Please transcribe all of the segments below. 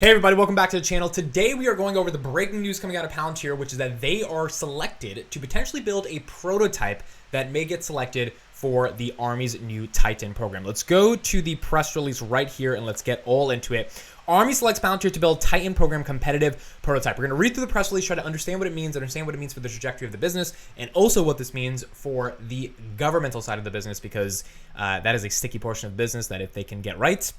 Hey everybody, welcome back to the channel. Today we are going over the breaking news coming out of Palantir, which is that they are selected to potentially build a prototype that may get selected for the Army's new Titan program. Let's go to the press release right here and let's get all into it. Army selects Palantir to build Titan program competitive prototype. We're going to read through the press release, try to understand what it means for the trajectory of the business, and also what this means for the governmental side of the business, because that is a sticky portion of business that if they can get right,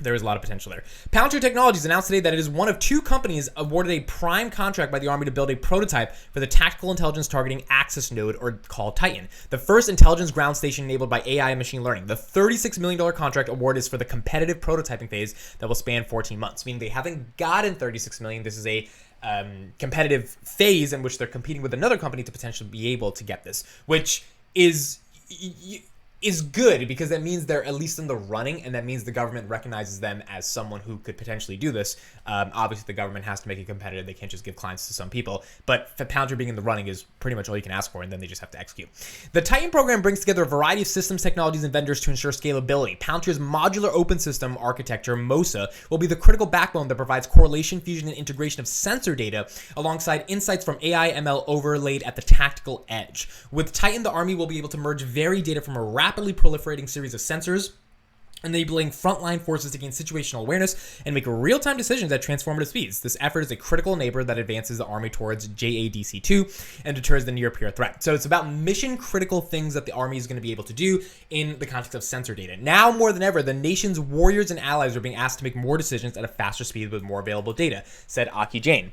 there is a lot of potential there. Palantir Technologies announced today that it is one of two companies awarded a prime contract by the Army to build a prototype for the Tactical Intelligence Targeting Access Node, or called Titan, the first intelligence ground station enabled by AI and machine learning. The $36 million contract award is for the competitive prototyping phase that will span 14 months, meaning they haven't gotten $36 million. This is a competitive phase in which they're competing with another company to potentially be able to get this, which is good because that means they're at least in the running, and that means the government recognizes them as someone who could potentially do this. Obviously, the government has to make it competitive. They can't just give clients to some people. But for Palantir being in the running is pretty much all you can ask for, and then they just have to execute. The Titan program brings together a variety of systems, technologies, and vendors to ensure scalability. Palantir's modular open system architecture, MOSA, will be the critical backbone that provides correlation, fusion, and integration of sensor data alongside insights from AI ML overlaid at the tactical edge. With Titan, the Army will be able to merge varied data from a rapidly proliferating series of sensors, enabling frontline forces to gain situational awareness and make real-time decisions at transformative speeds. This effort is a critical enabler that advances the Army towards JADC2 and deters the near-peer threat. So it's about mission-critical things that the Army is going to be able to do in the context of sensor data. Now more than ever, the nation's warriors and allies are being asked to make more decisions at a faster speed with more available data, said Aki Jain,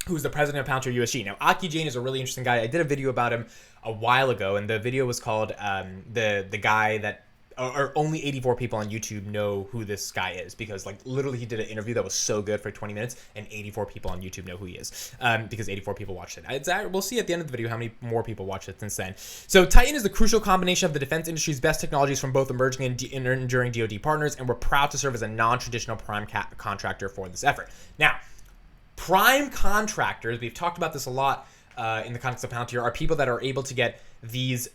who's the president of Palantir USG. Now, Aki Jain is a really interesting guy. I did a video about him a while ago, and the video was called the guy that, or only 84 people on YouTube know who this guy is, because like literally he did an interview that was so good for 20 minutes, and 84 people on YouTube know who he is, because 84 people watched it. We'll see at the end of the video how many more people watched it since then. So Titan is the crucial combination of the defense industry's best technologies from both emerging and enduring DoD partners, and we're proud to serve as a non-traditional prime contractor for this effort. Now, prime contractors, we've talked about this a lot in the context of Palantir, are people that are able to get these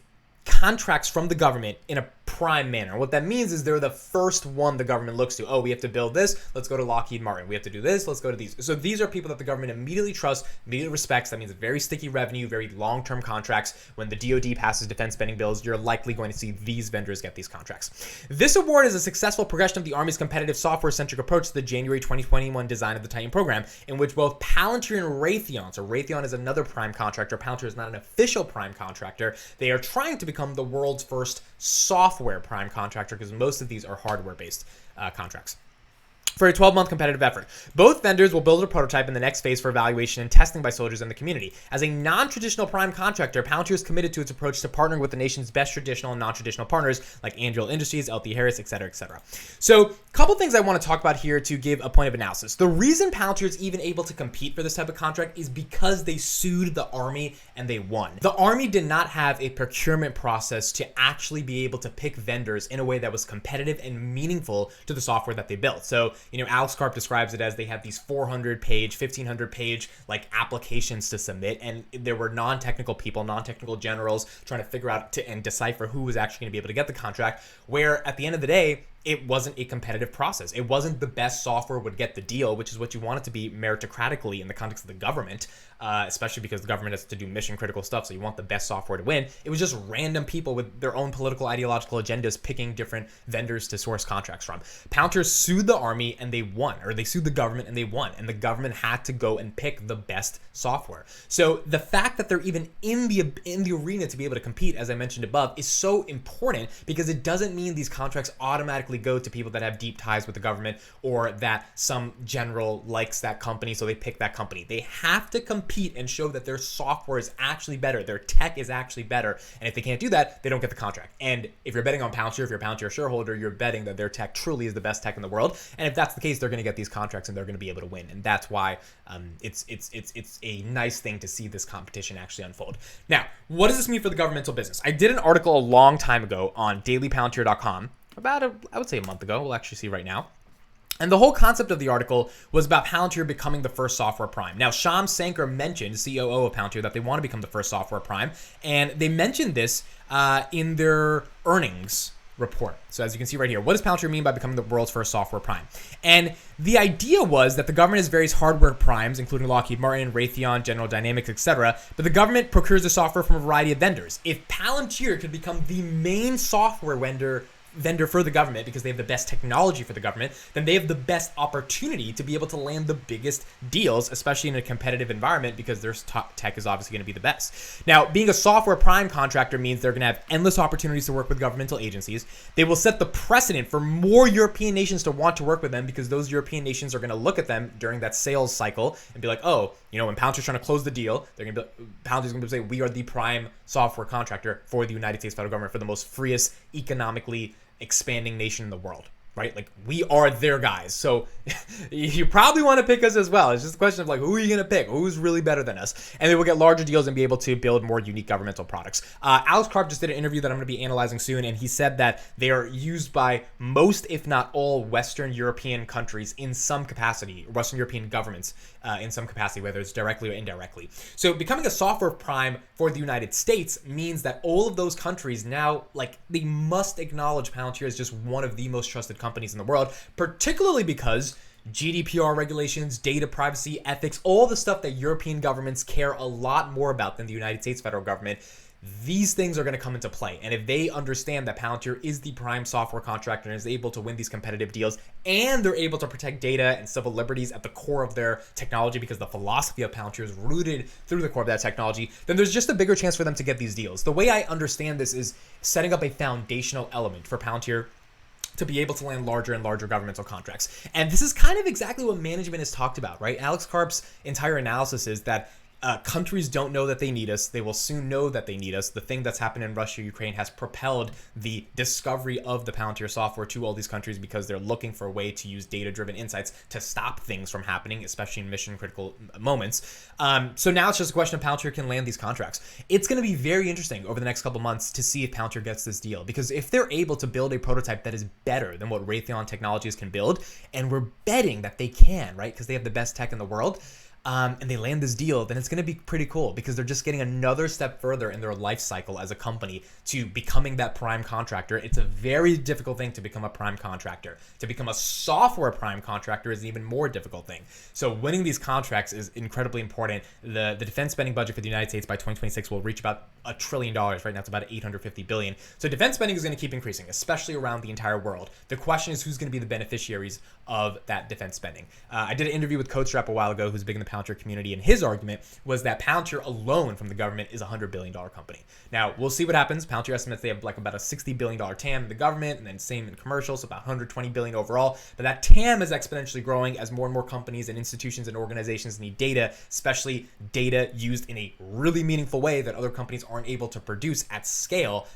contracts from the government in a prime manner. What that means is they're the first one the government looks to. Oh, we have to build this, let's go to Lockheed Martin. We have to do this, let's go to these. So these are people that the government immediately trusts, immediately respects. That means very sticky revenue, very long-term contracts. When the DoD passes defense spending bills, you're likely going to see these vendors get these contracts. This award is a successful progression of the Army's competitive software-centric approach to the January 2021 design of the Titan program, in which both Palantir and Raytheon, so Raytheon is another prime contractor, Palantir is not an official prime contractor, they are trying to become the world's first software prime contractor, because most of these are hardware-based contracts. For a 12-month competitive effort, both vendors will build a prototype in the next phase for evaluation and testing by soldiers in the community. As a non-traditional prime contractor, Palantir is committed to its approach to partnering with the nation's best traditional and non-traditional partners like Anduril Industries, L.T. Harris, etc., etc. So, a couple things I want to talk about here to give a point of analysis. The reason Palantir is even able to compete for this type of contract is because they sued the Army and they won. The Army did not have a procurement process to actually be able to pick vendors in a way that was competitive and meaningful to the software that they built. So, Alex Karp describes it as they have these 400-page, 1,500-page like applications to submit, and there were non-technical people, non-technical generals trying to figure out and decipher who was actually going to be able to get the contract, where at the end of the day, it wasn't a competitive process. It wasn't the best software would get the deal, which is what you want it to be meritocratically in the context of the government, especially because the government has to do mission critical stuff, so you want the best software to win. It was just random people with their own political ideological agendas picking different vendors to source contracts from. Palantir sued the Army and they won, or they sued the government and they won, and the government had to go and pick the best software. So the fact that they're even in the arena to be able to compete, as I mentioned above, is so important, because it doesn't mean these contracts automatically go to people that have deep ties with the government, or that some general likes that company so they pick that company. They have to compete and show that their software is actually better, their tech is actually better, and if they can't do that, they don't get the contract. And if you're betting on Palantir, if you're a Palantir shareholder, you're betting that their tech truly is the best tech in the world, and if that's the case, they're going to get these contracts and they're going to be able to win. And that's why it's a nice thing to see this competition actually unfold. Now, what does this mean for the governmental business? I did an article a long time ago on dailypalantir.com, I would say a month ago. We'll actually see right now. And the whole concept of the article was about Palantir becoming the first software prime. Now, Shyam Sankar mentioned, COO of Palantir, that they want to become the first software prime. And they mentioned this in their earnings report. So as you can see right here, what does Palantir mean by becoming the world's first software prime? And the idea was that the government has various hardware primes, including Lockheed Martin, Raytheon, General Dynamics, etc. But the government procures the software from a variety of vendors. If Palantir could become the main software vendor for the government because they have the best technology for the government, then they have the best opportunity to be able to land the biggest deals, especially in a competitive environment because their tech is obviously going to be the best. Now, being a software prime contractor means they're going to have endless opportunities to work with governmental agencies. They will set the precedent for more European nations to want to work with them because those European nations are going to look at them during that sales cycle and be like, oh, you know, when Palantir's trying to close the deal, Palantir's going to say, we are the prime software contractor for the United States federal government, for the most freest, economically expanding nation in the world, right? Like, we are their guys. So you probably want to pick us as well. It's just a question of like, who are you going to pick? Who's really better than us? And they will get larger deals and be able to build more unique governmental products. Alex Karp just did an interview that I'm going to be analyzing soon, and he said that they are used by most, if not all, Western European countries in some capacity, Western European governments in some capacity, whether it's directly or indirectly. So becoming a software prime for the United States means that all of those countries now, like, they must acknowledge Palantir as just one of the most trusted companies in the world, particularly because GDPR regulations, data privacy, ethics, all the stuff that European governments care a lot more about than the United States federal government. These things are going to come into play. And if they understand that Palantir is the prime software contractor and is able to win these competitive deals, and they're able to protect data and civil liberties at the core of their technology because the philosophy of Palantir is rooted through the core of that technology, then there's just a bigger chance for them to get these deals. The way I understand this is setting up a foundational element for Palantir to be able to land larger and larger governmental contracts. And this is kind of exactly what management has talked about, right? Alex Karp's entire analysis is that countries don't know that they need us. They will soon know that they need us. The thing that's happened in Russia, Ukraine has propelled the discovery of the Palantir software to all these countries because they're looking for a way to use data-driven insights to stop things from happening, especially in mission-critical moments. So now it's just a question of Palantir can land these contracts. It's going to be very interesting over the next couple months to see if Palantir gets this deal, because if they're able to build a prototype that is better than what Raytheon Technologies can build, and we're betting that they can, right, because they have the best tech in the world, and they land this deal, then it's going to be pretty cool because they're just getting another step further in their life cycle as a company to becoming that prime contractor. It's a very difficult thing to become a prime contractor. To become a software prime contractor is an even more difficult thing. So winning these contracts is incredibly important. The defense spending budget for the United States by 2026 will reach about $1 trillion. Right now it's about $850 billion. So defense spending is going to keep increasing, especially around the entire world. The question is who's going to be the beneficiaries of that defense spending. I did an interview with Code Strap a while ago, who's big in the Palantir community, and his argument was that Palantir alone from the government is a $100 billion company. Now, we'll see what happens. Palantir estimates they have like about a $60 billion TAM in the government, and then same in commercials, so about $120 billion overall. But that TAM is exponentially growing as more and more companies and institutions and organizations need data, especially data used in a really meaningful way that other companies aren't able to produce at scale.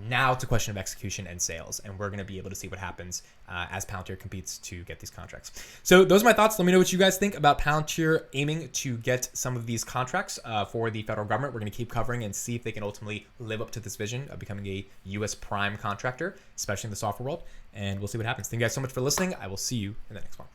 Now it's a question of execution and sales, and we're going to be able to see what happens as Palantir competes to get these contracts. So those are my thoughts. Let me know what you guys think about Palantir aiming to get some of these contracts for the federal government. We're going to keep covering and see if they can ultimately live up to this vision of becoming a U.S. prime contractor, especially in the software world, and we'll see what happens. Thank you guys so much for listening. I will see you in the next one.